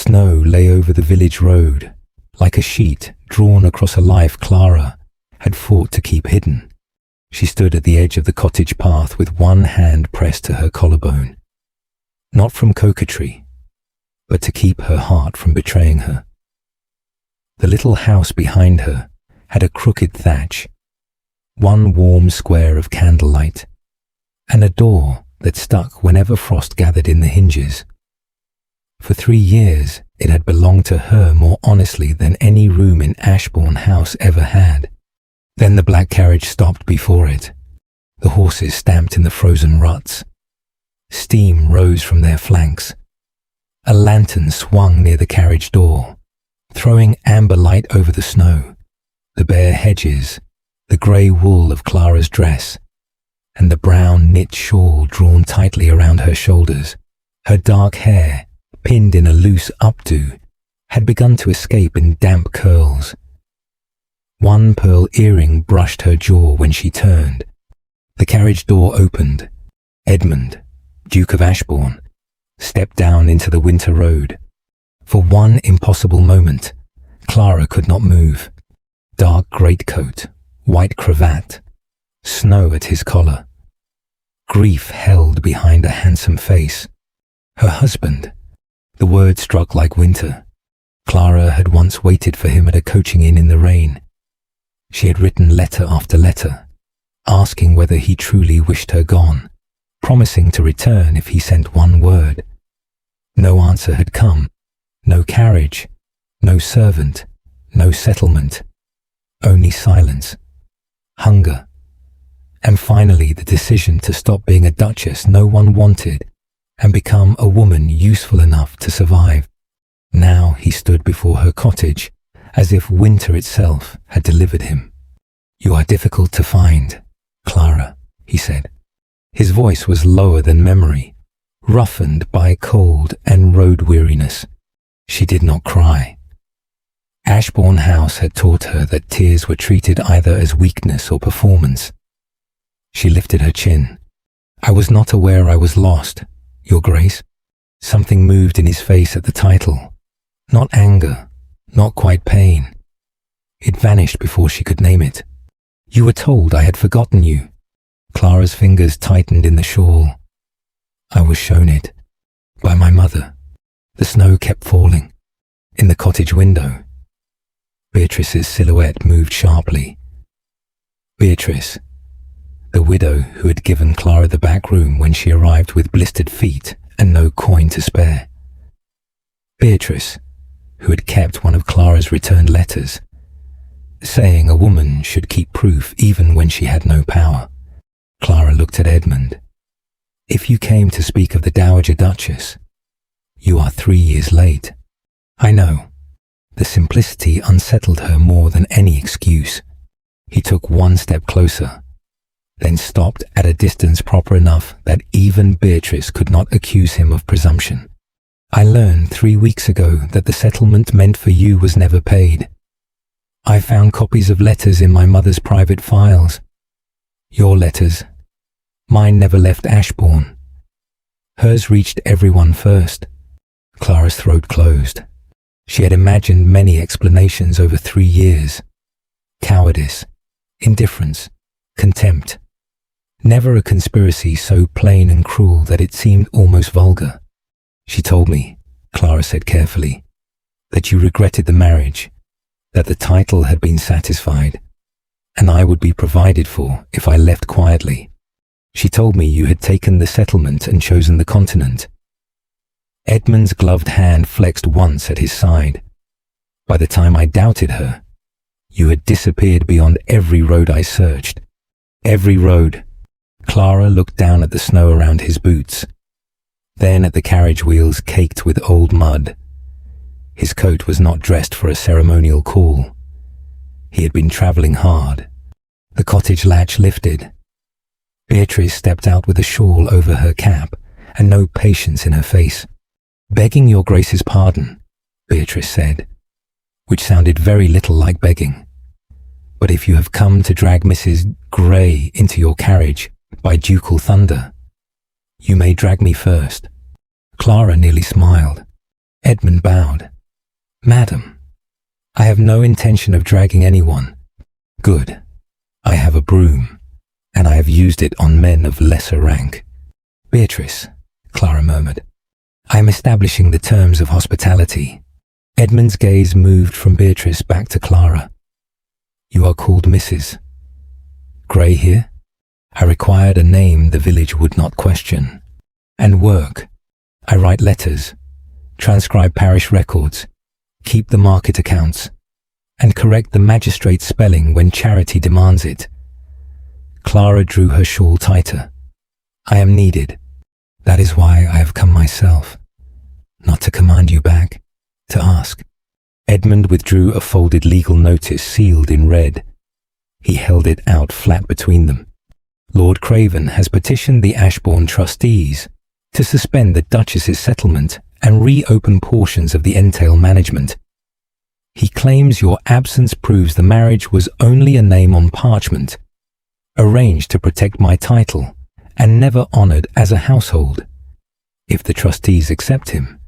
Snow lay over the village road, like a sheet drawn across a life Clara had fought to keep hidden. She stood at the edge of the cottage path with one hand pressed to her collarbone, not from coquetry, but to keep her heart from betraying her. The little house behind her had a crooked thatch, one warm square of candlelight, and a door that stuck whenever frost gathered in the hinges. For 3 years, it had belonged to her more honestly than any room in Ashbourne house ever had. Then the black carriage stopped before it. The horses stamped in the frozen ruts. Steam rose from their flanks. A lantern swung near the carriage door, throwing amber light over the snow, the bare hedges, the grey wool of Clara's dress, and the brown knit shawl drawn tightly around her shoulders. Her dark hair, pinned in a loose updo, had begun to escape in damp curls. One pearl earring brushed her jaw when she turned. The carriage door opened. Edmund, Duke of Ashbourne, stepped down into the winter road. For one impossible moment, Clara could not move. Dark greatcoat, white cravat, snow at his collar. Grief held behind a handsome face. Her husband. The word struck like winter. Clara had once waited for him at a coaching inn in the rain. She had written letter after letter, asking whether he truly wished her gone, promising to return if he sent one word. No answer had come. No carriage, no servant, no settlement, only silence, hunger, and finally the decision to stop being a duchess no one wanted and become a woman useful enough to survive. Now he stood before her cottage as if winter itself had delivered him. "You are difficult to find, Clara," he said. His voice was lower than memory, roughened by cold and road weariness. She did not cry. Ashbourne House had taught her that tears were treated either as weakness or performance. She lifted her chin. "I was not aware I was lost, Your Grace." Something moved in his face at the title. Not anger, not quite pain. It vanished before she could name it. "You were told I had forgotten you." Clara's fingers tightened in the shawl. "I was shown it. By my mother." The snow kept falling. In the cottage window, Beatrice's silhouette moved sharply. Beatrice, the widow who had given Clara the back room when she arrived with blistered feet and no coin to spare. Beatrice, who had kept one of Clara's returned letters, saying a woman should keep proof even when she had no power. Clara looked at Edmund. "If you came to speak of the Dowager Duchess, you are 3 years late." "I know." The simplicity unsettled her more than any excuse. He took one step closer, then stopped at a distance proper enough that even Beatrice could not accuse him of presumption. "I learned 3 weeks ago that the settlement meant for you was never paid. I found copies of letters in my mother's private files. Your letters. Mine never left Ashbourne. Hers reached everyone first." Clara's throat closed. She had imagined many explanations over 3 years. Cowardice, indifference, contempt. Never a conspiracy so plain and cruel that it seemed almost vulgar. "She told me," Clara said carefully, "that you regretted the marriage, that the title had been satisfied, and I would be provided for if I left quietly. She told me you had taken the settlement and chosen the continent." Edmund's gloved hand flexed once at his side. "By the time I doubted her, you had disappeared beyond every road I searched. Every road." Clara looked down at the snow around his boots, then at the carriage wheels caked with old mud. His coat was not dressed for a ceremonial call. He had been travelling hard. The cottage latch lifted. Beatrice stepped out with a shawl over her cap and no patience in her face. "Begging your Grace's pardon," Beatrice said, which sounded very little like begging. "But if you have come to drag Mrs. Grey into your carriage by ducal thunder, you may drag me first." Clara nearly smiled. Edmund bowed. "Madam, I have no intention of dragging anyone." "Good. I have a broom, and I have used it on men of lesser rank." "Beatrice," Clara murmured, "I am establishing the terms of hospitality." Edmund's gaze moved from Beatrice back to Clara. "You are called Mrs. Grey here?" "I required a name the village would not question." "And work?" "I write letters, transcribe parish records, keep the market accounts, and correct the magistrate's spelling when charity demands it." Clara drew her shawl tighter. "I am needed. That is why I have come myself. Not to command you back, to ask." Edmund withdrew a folded legal notice sealed in red. He held it out flat between them. "Lord Craven has petitioned the Ashbourne trustees to suspend the Duchess's settlement and reopen portions of the entail management. He claims your absence proves the marriage was only a name on parchment, arranged to protect my title, and never honoured as a household. If the trustees accept him,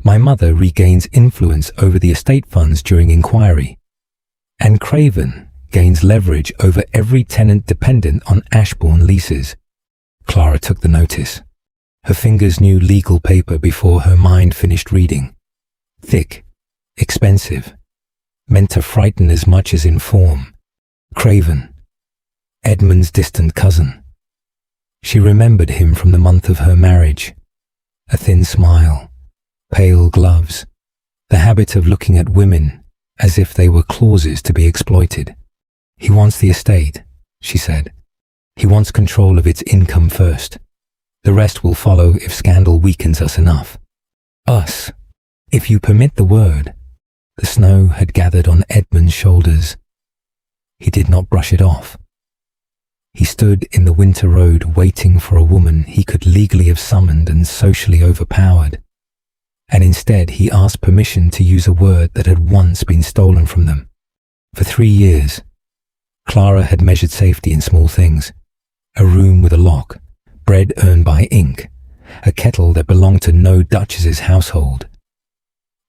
my mother regains influence over the estate funds during inquiry, and Craven gains leverage over every tenant dependent on Ashbourne leases." Clara took the notice. Her fingers knew legal paper before her mind finished reading. Thick, expensive, meant to frighten as much as inform. Craven, Edmund's distant cousin. She remembered him from the month of her marriage. A thin smile, pale gloves, the habit of looking at women as if they were clauses to be exploited. "He wants the estate," she said. "He wants control of its income first. The rest will follow if scandal weakens us enough." "Us, if you permit the word." The snow had gathered on Edmund's shoulders. He did not brush it off. He stood in the winter road waiting for a woman he could legally have summoned and socially overpowered. And instead he asked permission to use a word that had once been stolen from them. For 3 years, Clara had measured safety in small things. A room with a lock, bread earned by ink, a kettle that belonged to no Duchess's household.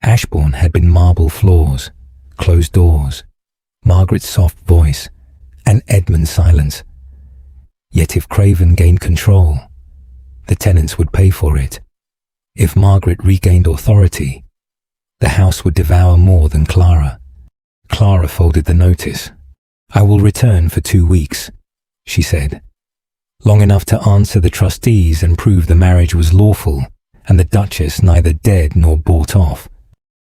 Ashbourne had been marble floors, closed doors, Margaret's soft voice, and Edmund's silence. Yet if Craven gained control, the tenants would pay for it. If Margaret regained authority, the house would devour more than Clara. Clara folded the notice. "I will return for 2 weeks," she said. "Long enough to answer the trustees and prove the marriage was lawful and the Duchess neither dead nor bought off."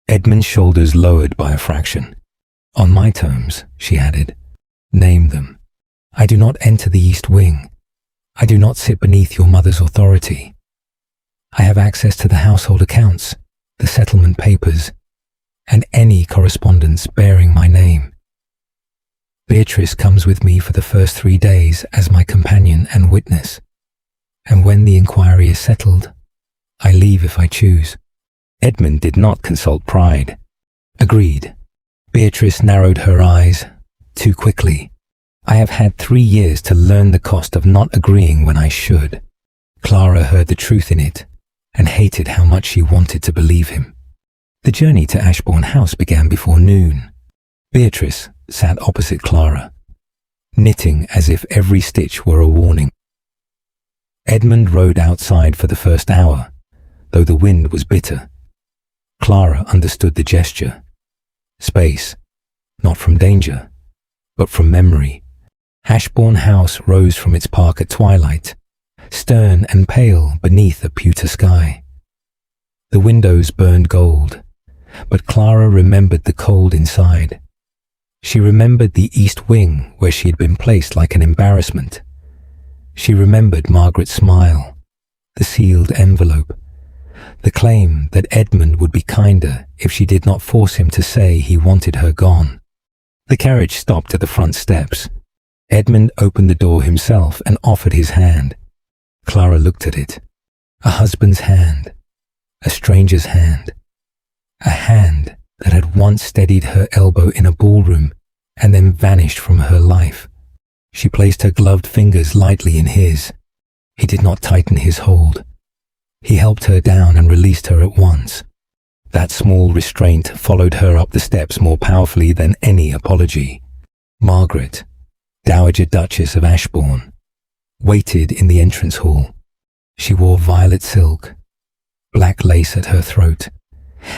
Edmund's shoulders lowered by a fraction. "On my terms," she added. "Name them. I do not enter the East Wing. I do not sit beneath your mother's authority. I have access to the household accounts, the settlement papers, and any correspondence bearing my name. Beatrice comes with me for the first 3 days as my companion and witness, and when the inquiry is settled, I leave if I choose." Edmund did not consult pride. "Agreed." Beatrice narrowed her eyes too quickly. "I have had 3 years to learn the cost of not agreeing when I should." Clara heard the truth in it and hated how much she wanted to believe him. The journey to Ashbourne House began before noon. Beatrice sat opposite Clara, knitting as if every stitch were a warning. Edmund rode outside for the first hour, though the wind was bitter. Clara understood the gesture. Space, not from danger, but from memory. Ashbourne House rose from its park at twilight, stern and pale beneath a pewter sky. The windows burned gold, but Clara remembered the cold inside. She remembered the East Wing where she had been placed like an embarrassment. She remembered Margaret's smile, the sealed envelope, the claim that Edmund would be kinder if she did not force him to say he wanted her gone. The carriage stopped at the front steps. Edmund opened the door himself and offered his hand. Clara looked at it. A husband's hand, a stranger's hand, a hand that had once steadied her elbow in a ballroom and then vanished from her life. She placed her gloved fingers lightly in his. He did not tighten his hold. He helped her down and released her at once. That small restraint followed her up the steps more powerfully than any apology. Margaret, Dowager Duchess of Ashbourne, waited in the entrance hall. She wore violet silk, black lace at her throat,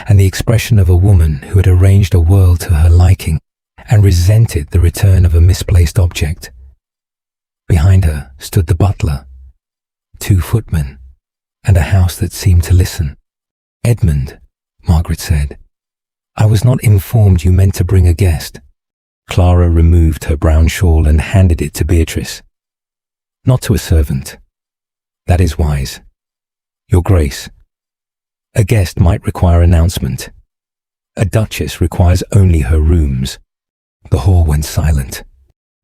and the expression of a woman who had arranged a world to her liking and resented the return of a misplaced object. Behind her stood the butler, 2 footmen, and a house that seemed to listen. "Edmund," Margaret said, "I was not informed you meant to bring a guest." Clara removed her brown shawl and handed it to Beatrice. "Not to a servant. That is wise. Your Grace, a guest might require announcement. A duchess requires only her rooms." The hall went silent.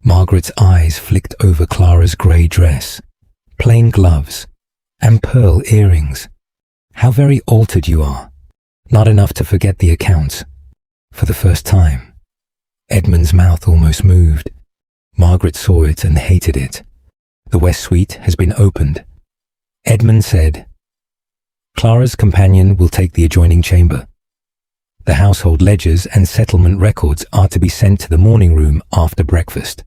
Margaret's eyes flicked over Clara's grey dress, plain gloves, and pearl earrings. "How very altered you are. Not enough to forget the accounts." For the first time, Edmund's mouth almost moved. Margaret saw it and hated it. "The West Suite has been opened," Edmund said. "Clara's companion will take the adjoining chamber. The household ledgers and settlement records are to be sent to the morning room after breakfast."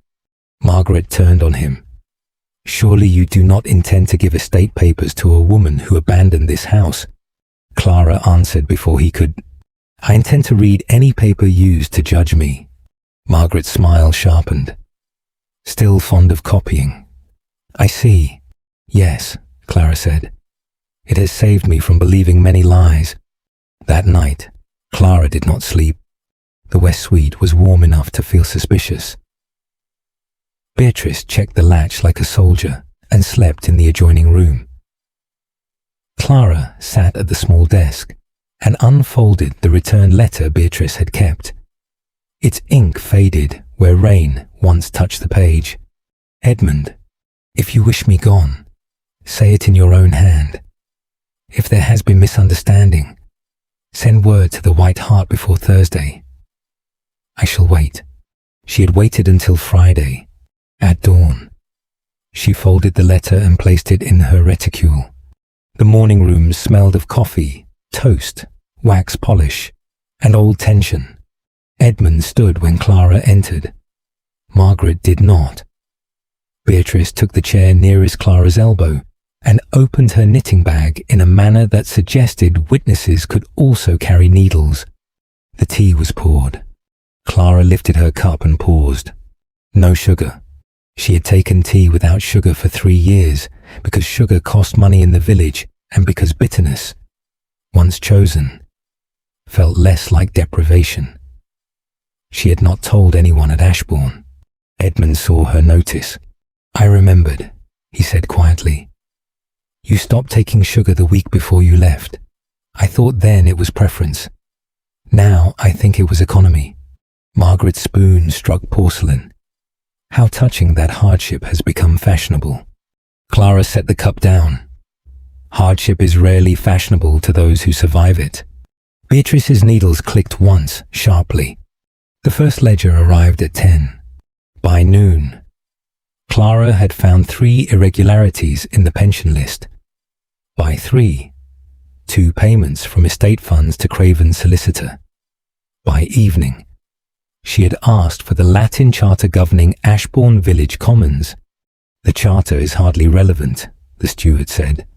Margaret turned on him. "Surely you do not intend to give estate papers to a woman who abandoned this house?" Clara answered before he could. "I intend to read any paper used to judge me." Margaret's smile sharpened. "Still fond of copying?" "I see. Yes," Clara said. "It has saved me from believing many lies." That night, Clara did not sleep. The West Suite was warm enough to feel suspicious. Beatrice checked the latch like a soldier and slept in the adjoining room. Clara sat at the small desk and unfolded the returned letter Beatrice had kept. Its ink faded where rain once touched the page. "Edmund, if you wish me gone, say it in your own hand. If there has been misunderstanding, send word to the White Hart before Thursday. I shall wait." She had waited until Friday, at dawn. She folded the letter and placed it in her reticule. The morning room smelled of coffee, toast, wax polish, and old tension. Edmund stood when Clara entered. Margaret did not. Beatrice took the chair nearest Clara's elbow and opened her knitting bag in a manner that suggested witnesses could also carry needles. The tea was poured. Clara lifted her cup and paused. No sugar. She had taken tea without sugar for 3 years because sugar cost money in the village and because bitterness, once chosen, felt less like deprivation. She had not told anyone at Ashbourne. Edmund saw her notice. "I remembered," he said quietly. "You stopped taking sugar the week before you left. I thought then it was preference. Now I think it was economy." Margaret's spoon struck porcelain. How touching that hardship has become fashionable. Clara set the cup down. Hardship is rarely fashionable to those who survive it. Beatrice's needles clicked once, sharply. The first ledger arrived at 10. By noon, Clara had found 3 irregularities in the pension list. By 3, 2 payments from estate funds to Craven's solicitor. By evening, she had asked for the Latin charter governing Ashbourne Village Commons. "The charter is hardly relevant," the steward said.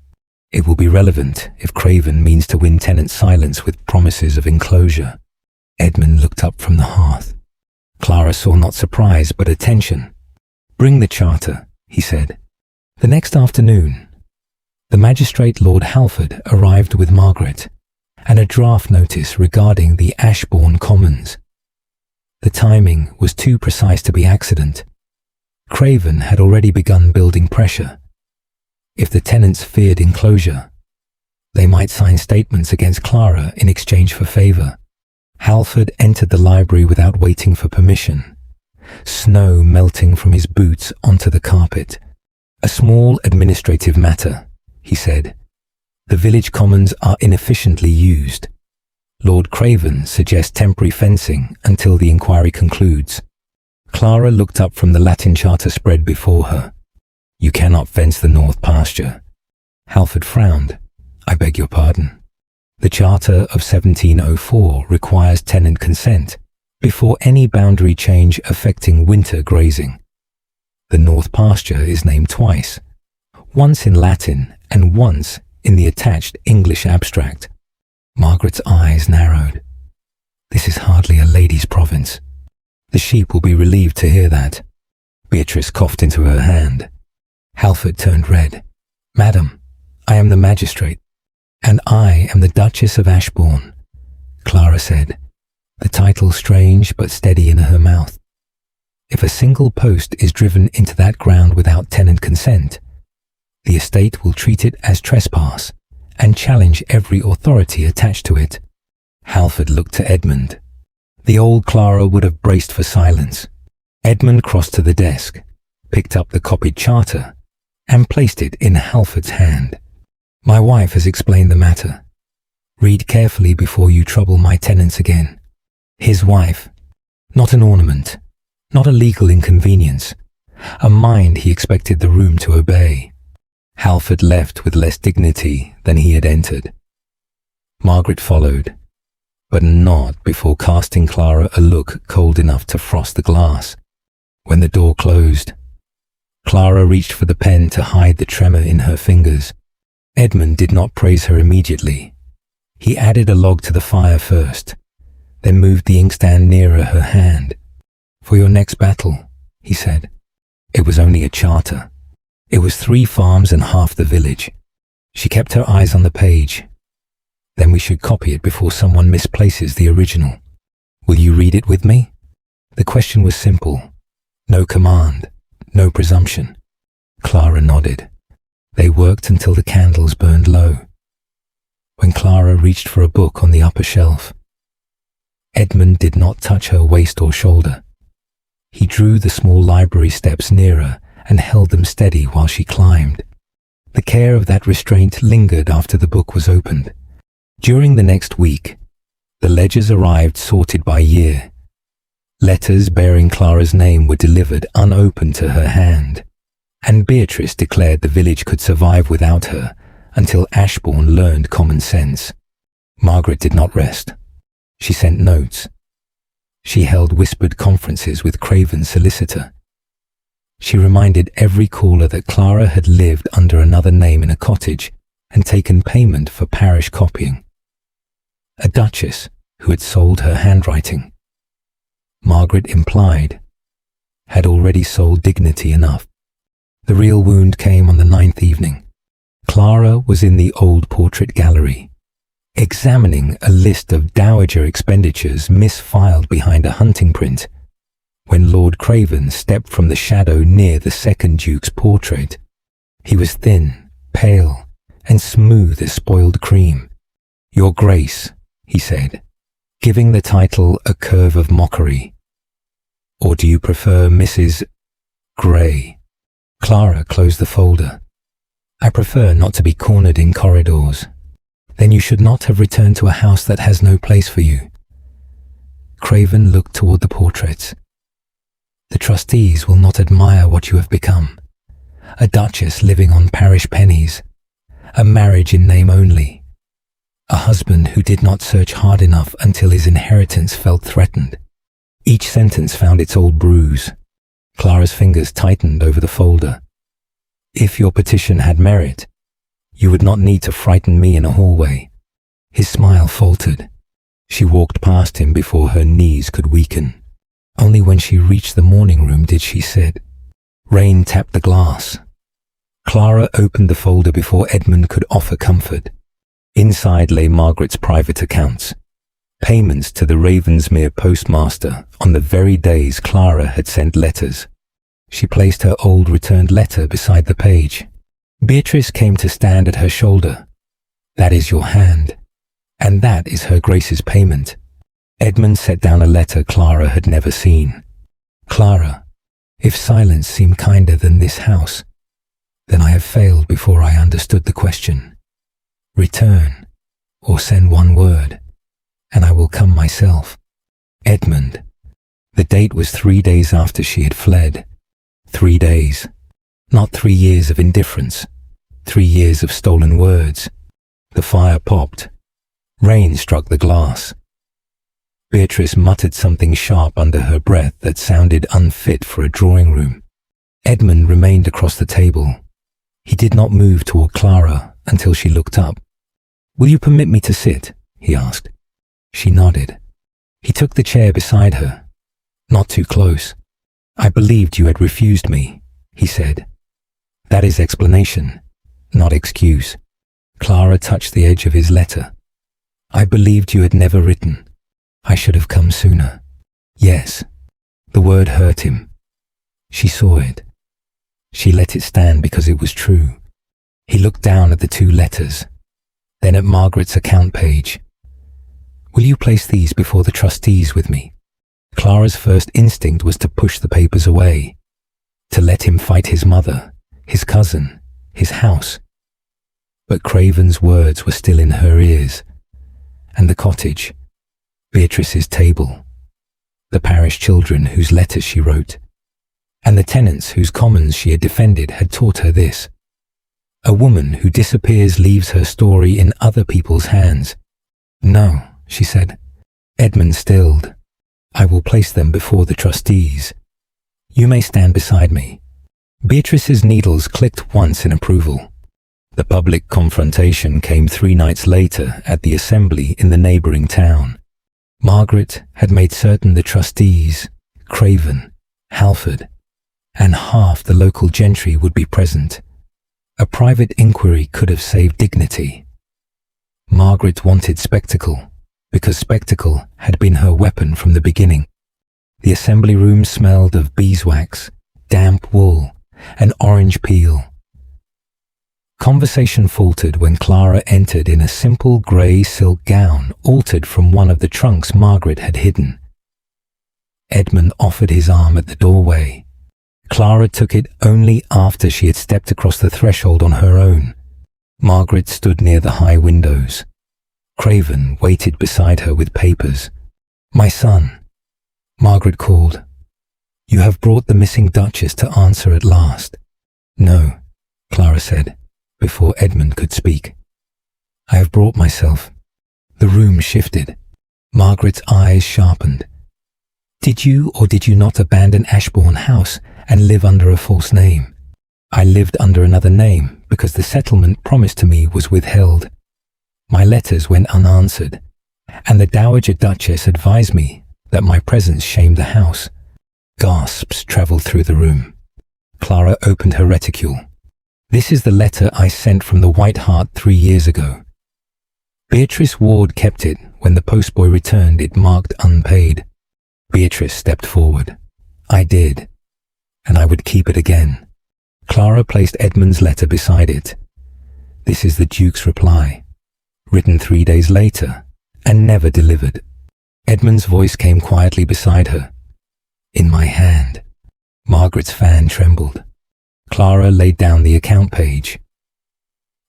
"It will be relevant if Craven means to win tenants' silence with promises of enclosure." Edmund looked up from the hearth. Clara saw not surprise but attention. "Bring the charter," he said. The next afternoon, the magistrate Lord Halford arrived with Margaret and a draft notice regarding the Ashbourne Commons. The timing was too precise to be accident. Craven had already begun building pressure. If the tenants feared enclosure, they might sign statements against Clara in exchange for favour. Halford entered the library without waiting for permission, snow melting from his boots onto the carpet. "A small administrative matter," he said. "The village commons are inefficiently used. Lord Craven suggests temporary fencing until the inquiry concludes." Clara looked up from the Latin charter spread before her. "You cannot fence the north pasture." Halford frowned. "I beg your pardon." The Charter of 1704 requires tenant consent before any boundary change affecting winter grazing. The north pasture is named twice, once in Latin and once in the attached English abstract. Margaret's eyes narrowed. This is hardly a lady's province. The sheep will be relieved to hear that. Beatrice coughed into her hand. Halford turned red. Madam, I am the magistrate, and I am the Duchess of Ashbourne, Clara said, the title strange but steady in her mouth. If a single post is driven into that ground without tenant consent, the estate will treat it as trespass and challenge every authority attached to it. Halford looked to Edmund. The old Clara would have braced for silence. Edmund crossed to the desk, picked up the copied charter, and placed it in Halford's hand. My wife has explained the matter. Read carefully before you trouble my tenants again. His wife, not an ornament, not a legal inconvenience, a mind he expected the room to obey. Halford left with less dignity than he had entered. Margaret followed, but not before casting Clara a look cold enough to frost the glass. When the door closed, Clara reached for the pen to hide the tremor in her fingers. Edmund did not praise her immediately. He added a log to the fire first, then moved the inkstand nearer her hand. For your next battle, he said. It was only a charter. It was 3 farms and half the village. She kept her eyes on the page. Then we should copy it before someone misplaces the original. Will you read it with me? The question was simple. No command, no presumption. Clara nodded. They worked until the candles burned low. When Clara reached for a book on the upper shelf, Edmund did not touch her waist or shoulder. He drew the small library steps nearer and held them steady while she climbed. The care of that restraint lingered after the book was opened. During the next week, the ledgers arrived sorted by year. Letters bearing Clara's name were delivered unopened to her hand, and Beatrice declared the village could survive without her until Ashbourne learned common sense. Margaret did not rest. She sent notes. She held whispered conferences with Craven's solicitor. She reminded every caller that Clara had lived under another name in a cottage and taken payment for parish copying. A duchess who had sold her handwriting, Margaret implied, had already sold dignity enough. The real wound came on the 9th evening. Clara was in the old portrait gallery, examining a list of dowager expenditures misfiled behind a hunting print, when Lord Craven stepped from the shadow near the second Duke's portrait. He was thin, pale, and smooth as spoiled cream. Your Grace, he said, giving the title a curve of mockery. Or do you prefer Mrs. Grey? Clara closed the folder. I prefer not to be cornered in corridors. Then you should not have returned to a house that has no place for you. Craven looked toward the portraits. The trustees will not admire what you have become. A duchess living on parish pennies. A marriage in name only. A husband who did not search hard enough until his inheritance felt threatened. Each sentence found its old bruise. Clara's fingers tightened over the folder. If your petition had merit, you would not need to frighten me in a hallway. His smile faltered. She walked past him before her knees could weaken. Only when she reached the morning room did she sit. Rain tapped the glass. Clara opened the folder before Edmund could offer comfort. Inside lay Margaret's private accounts, payments to the Ravensmere postmaster on the very days Clara had sent letters. She placed her old returned letter beside the page. Beatrice came to stand at her shoulder. That is your hand, and that is her Grace's payment. Edmund set down a letter Clara had never seen. Clara, if silence seemed kinder than this house, then I have failed before I understood the question. Return, or send one word, and I will come myself. Edmund. The date was 3 days after she had fled. 3 days. Not 3 years of indifference. 3 years of stolen words. The fire popped. Rain struck the glass. Beatrice muttered something sharp under her breath that sounded unfit for a drawing room. Edmund remained across the table. He did not move toward Clara until she looked up. "Will you permit me to sit?" he asked. She nodded. He took the chair beside her. "Not too close. I believed you had refused me," he said. "That is explanation, not excuse." Clara touched the edge of his letter. "I believed you had never written. I should have come sooner." Yes, the word hurt him. She saw it. She let it stand because it was true. He looked down at the two letters, then at Margaret's account page. "Will you place these before the trustees with me?" Clara's first instinct was to push the papers away, to let him fight his mother, his cousin, his house. But Craven's words were still in her ears, and the cottage, Beatrice's table, the parish children whose letters she wrote, and the tenants whose commons she had defended had taught her this. A woman who disappears leaves her story in other people's hands. "No," she said. Edmund stilled. "I will place them before the trustees. You may stand beside me." Beatrice's needles clicked once in approval. The public confrontation came 3 nights later at the assembly in the neighbouring town. Margaret had made certain the trustees, Craven, Halford, and half the local gentry would be present. A private inquiry could have saved dignity. Margaret wanted spectacle, because spectacle had been her weapon from the beginning. The assembly room smelled of beeswax, damp wool, and orange peel. Conversation faltered when Clara entered in a simple grey silk gown altered from one of the trunks Margaret had hidden. Edmund offered his arm at the doorway. Clara took it only after she had stepped across the threshold on her own. Margaret stood near the high windows. Craven waited beside her with papers. "My son," Margaret called. "You have brought the missing Duchess to answer at last." "No," Clara said, before Edmund could speak. "I have brought myself." The room shifted. Margaret's eyes sharpened. "Did you or did you not abandon Ashbourne House and live under a false name?" "I lived under another name because the settlement promised to me was withheld. My letters went unanswered, and the Dowager Duchess advised me that my presence shamed the house." Gasps travelled through the room. Clara opened her reticule. "This is the letter I sent from the White Hart 3 years ago. Beatrice Ward kept it. When the postboy returned it marked unpaid." Beatrice stepped forward. "I did, and I would keep it again." Clara placed Edmund's letter beside it. "This is the Duke's reply, written 3 days later, and never delivered." Edmund's voice came quietly beside her. "In my hand." Margaret's fan trembled. Clara laid down the account page.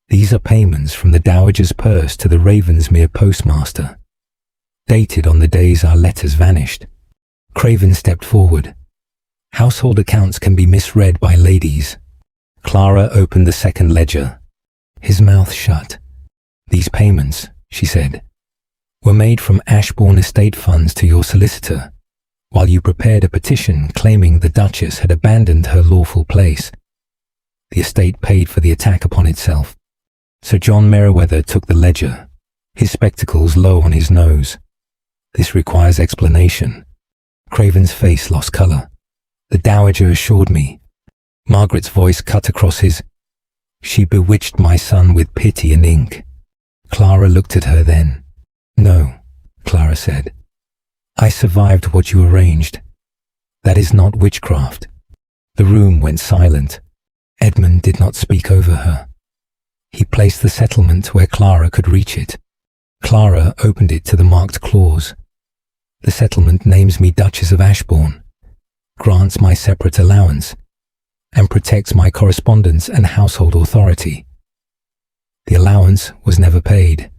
"These are payments from the Dowager's purse to the Ravensmere postmaster, dated on the days our letters vanished." Craven stepped forward. "Household accounts can be misread by ladies." Clara opened the second ledger. His mouth shut. "These payments," she said, "were made from Ashbourne estate funds to your solicitor, while you prepared a petition claiming the Duchess had abandoned her lawful place. The estate paid for the attack upon itself." Sir John Merriweather took the ledger, his spectacles low on his nose. "This requires explanation." Craven's face lost colour. "The Dowager assured me." Margaret's voice cut across his. "She bewitched my son with pity and ink." Clara looked at her then. "No," Clara said. "I survived what you arranged. That is not witchcraft." The room went silent. Edmund did not speak over her. He placed the settlement where Clara could reach it. Clara opened it to the marked clause. "The settlement names me Duchess of Ashbourne, grants my separate allowance, and protects my correspondence and household authority." The allowance was never paid.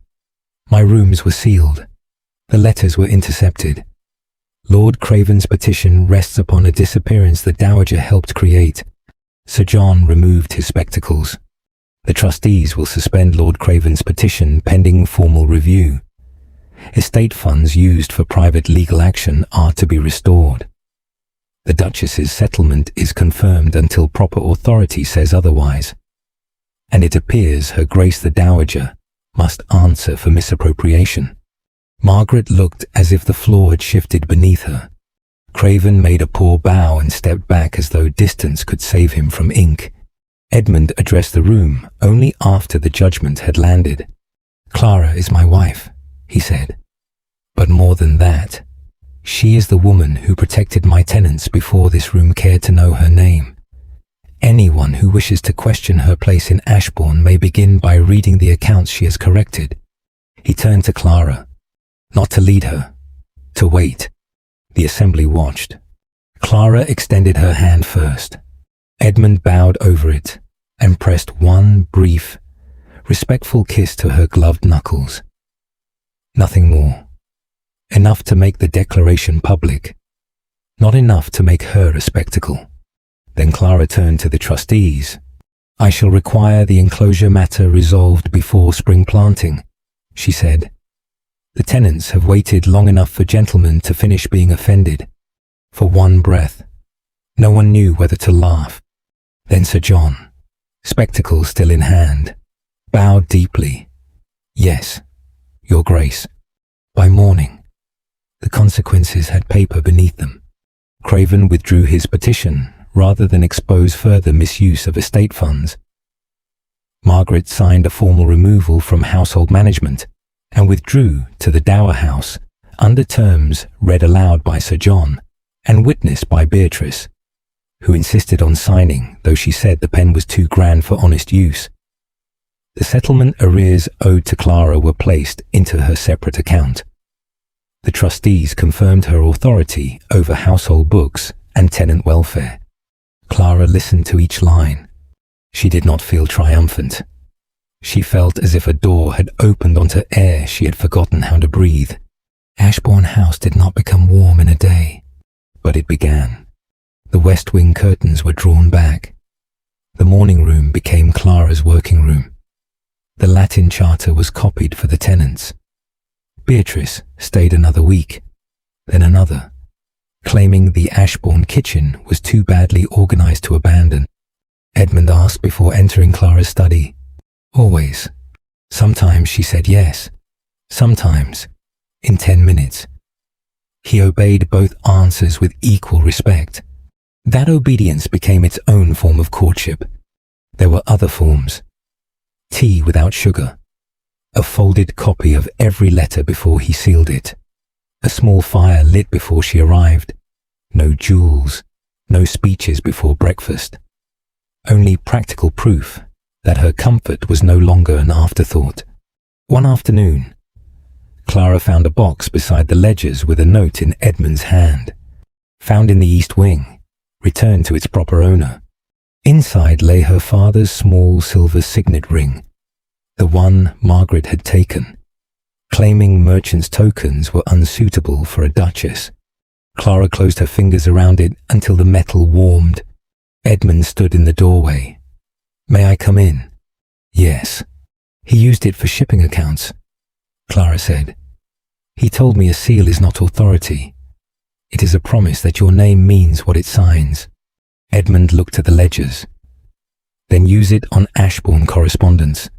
My rooms were sealed. The letters were intercepted. Lord Craven's petition rests upon a disappearance the Dowager helped create. Sir John removed his spectacles. "The trustees will suspend Lord Craven's petition pending formal review." Estate funds used for private legal action are to be restored. The Duchess's settlement is confirmed until proper authority says otherwise, and it appears Her Grace the Dowager must answer for misappropriation. Margaret looked as if the floor had shifted beneath her. Craven made a poor bow and stepped back as though distance could save him from ink. Edmund addressed the room only after the judgment had landed. "Clara is my wife," he said. "But more than that, she is the woman who protected my tenants before this room cared to know her name. Anyone who wishes to question her place in Ashbourne may begin by reading the accounts she has corrected." He turned to Clara, not to lead her, to wait. The assembly watched. Clara extended her hand first. Edmund bowed over it and pressed one brief, respectful kiss to her gloved knuckles. Nothing more. Enough to make the declaration public. Not enough to make her a spectacle. Then Clara turned to the trustees. "I shall require the enclosure matter resolved before spring planting," she said. "The tenants have waited long enough for gentlemen to finish being offended. For one breath. No one knew whether to laugh." Then Sir John, spectacles still in hand, bowed deeply. "Yes, Your Grace." By morning, the consequences had paper beneath them. Craven withdrew his petition rather than expose further misuse of estate funds. Margaret signed a formal removal from household management and withdrew to the Dower House under terms read aloud by Sir John and witnessed by Beatrice, who insisted on signing, though she said the pen was too grand for honest use. The settlement arrears owed to Clara were placed into her separate account. The trustees confirmed her authority over household books and tenant welfare. Clara listened to each line. She did not feel triumphant. She felt as if a door had opened onto air she had forgotten how to breathe. Ashbourne House did not become warm in a day, but it began. The west wing curtains were drawn back. The morning room became Clara's working room. The Latin Charter was copied for the tenants. Beatrice stayed another week, then another, claiming the Ashbourne kitchen was too badly organized to abandon. Edmund asked before entering Clara's study. Always. Sometimes she said yes. Sometimes, in 10 minutes. He obeyed both answers with equal respect. That obedience became its own form of courtship. There were other forms. Tea without sugar. A folded copy of every letter before he sealed it. A small fire lit before she arrived. No jewels. No speeches before breakfast. Only practical proof that her comfort was no longer an afterthought. One afternoon, Clara found a box beside the ledgers with a note in Edmund's hand. Found in the east wing. Returned to its proper owner. Inside lay her father's small silver signet ring, the one Margaret had taken, claiming merchant's tokens were unsuitable for a duchess. Clara closed her fingers around it until the metal warmed. Edmund stood in the doorway. "May I come in?" "Yes." "He used it for shipping accounts," Clara said. "He told me a seal is not authority. It is a promise that your name means what it signs." Edmund looked at the ledgers. "Then use it on Ashbourne correspondence.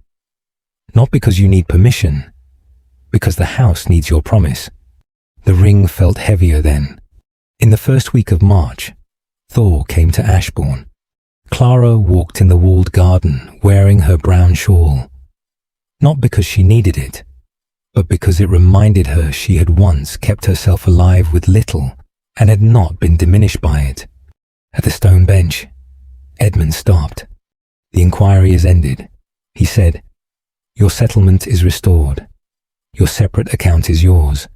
Not because you need permission, because the house needs your promise." The ring felt heavier then. In the first week of March, Thor came to Ashbourne. Clara walked in the walled garden wearing her brown shawl. Not because she needed it, but because it reminded her she had once kept herself alive with little and had not been diminished by it. At the stone bench, Edmund stopped. "The inquiry is ended," he said. "Your settlement is restored. Your separate account is yours.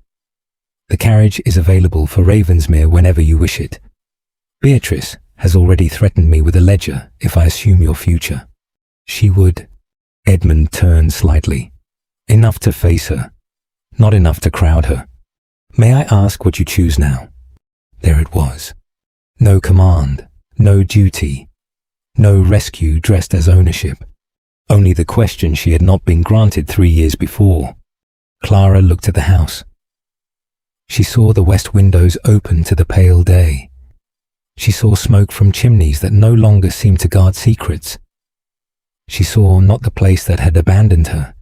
The carriage is available for Ravensmere whenever you wish it. Beatrice has already threatened me with a ledger if I assume your future." She would. Edmund turned slightly. Enough to face her, not enough to crowd her. "May I ask what you choose now?" There it was. No command, no duty, no rescue dressed as ownership. Only the question she had not been granted 3 years before. Clara looked at the house. She saw the west windows open to the pale day. She saw smoke from chimneys that no longer seemed to guard secrets. She saw not the place that had abandoned her,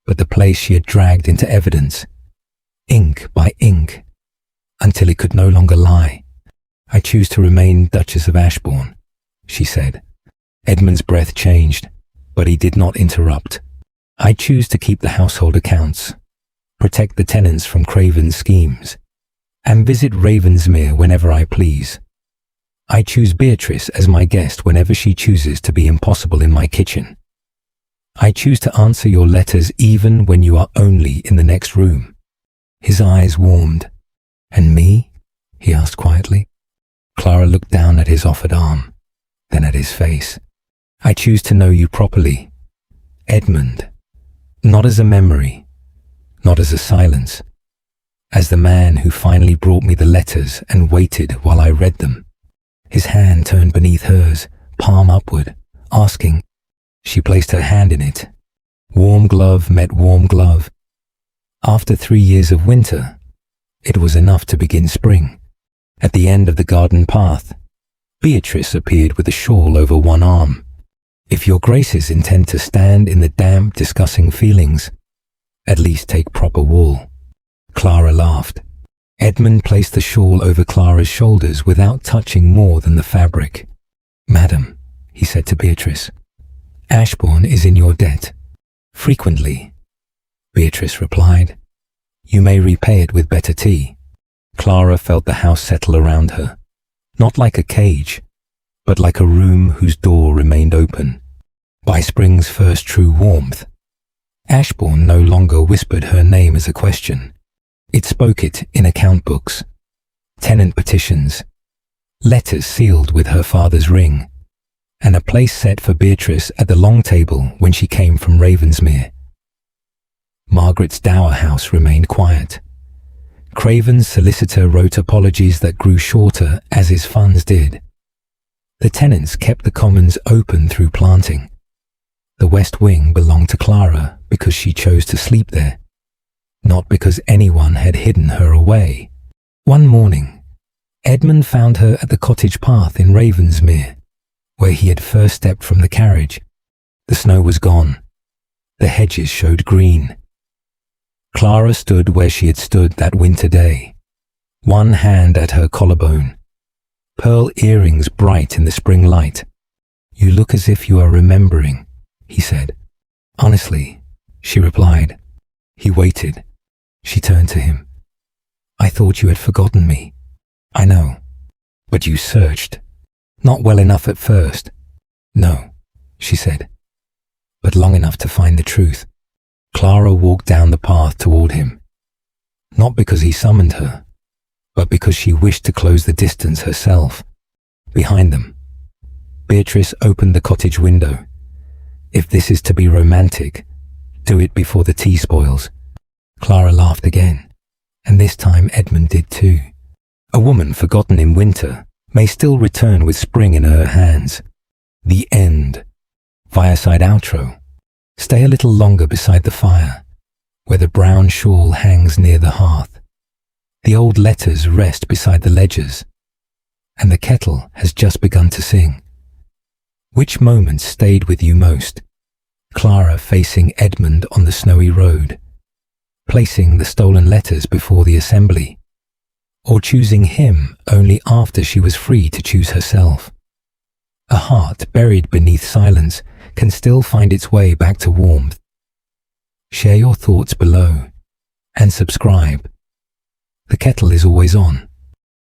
but the place she had dragged into evidence, ink by ink, until it could no longer lie. "I choose to remain Duchess of Ashbourne," she said. Edmund's breath changed, but he did not interrupt. "I choose to keep the household accounts, protect the tenants from Craven's schemes, and visit Ravensmere whenever I please. I choose Beatrice as my guest whenever she chooses to be impossible in my kitchen. I choose to answer your letters even when you are only in the next room." His eyes warmed. "And me?" he asked quietly. Clara looked down at his offered arm, then at his face. "I choose to know you properly, Edmund, not as a memory, not as a silence, as the man who finally brought me the letters and waited while I read them." His hand turned beneath hers, palm upward, asking. She placed her hand in it. Warm glove met warm glove. After 3 years of winter, it was enough to begin spring. At the end of the garden path, Beatrice appeared with a shawl over one arm. "If your graces intend to stand in the damp discussing feelings, at least take proper wool." Clara laughed. Edmund placed the shawl over Clara's shoulders without touching more than the fabric. "Madam," he said to Beatrice, "Ashbourne is in your debt." "Frequently," Beatrice replied. "You may repay it with better tea." Clara felt the house settle around her, not like a cage, but like a room whose door remained open. By spring's first true warmth, Ashbourne no longer whispered her name as a question. It spoke it in account books, tenant petitions, letters sealed with her father's ring, and a place set for Beatrice at the long table when she came from Ravensmere. Margaret's dower house remained quiet. Craven's solicitor wrote apologies that grew shorter as his funds did. The tenants kept the commons open through planting. The west wing belonged to Clara because she chose to sleep there, not because anyone had hidden her away. One morning, Edmund found her at the cottage path in Ravensmere, where he had first stepped from the carriage. The snow was gone. The hedges showed green. Clara stood where she had stood that winter day, one hand at her collarbone, pearl earrings bright in the spring light. "You look as if you are remembering," he said. "Honestly," she replied. He waited. She turned to him. "I thought you had forgotten me." "I know. But you searched. Not well enough at first." "No," she said, "but long enough to find the truth." Clara walked down the path toward him, not because he summoned her, but because she wished to close the distance herself. Behind them, Beatrice opened the cottage window. "If this is to be romantic, do it before the tea spoils." Clara laughed again, and this time Edmund did too. A woman forgotten in winter may still return with spring in her hands. The end. Fireside outro. Stay a little longer beside the fire, where the brown shawl hangs near the hearth. The old letters rest beside the ledgers, and the kettle has just begun to sing. Which moment stayed with you most? Clara facing Edmund on the snowy road, placing the stolen letters before the assembly, or choosing him only after she was free to choose herself? A heart buried beneath silence can still find its way back to warmth. Share your thoughts below and subscribe. The kettle is always on.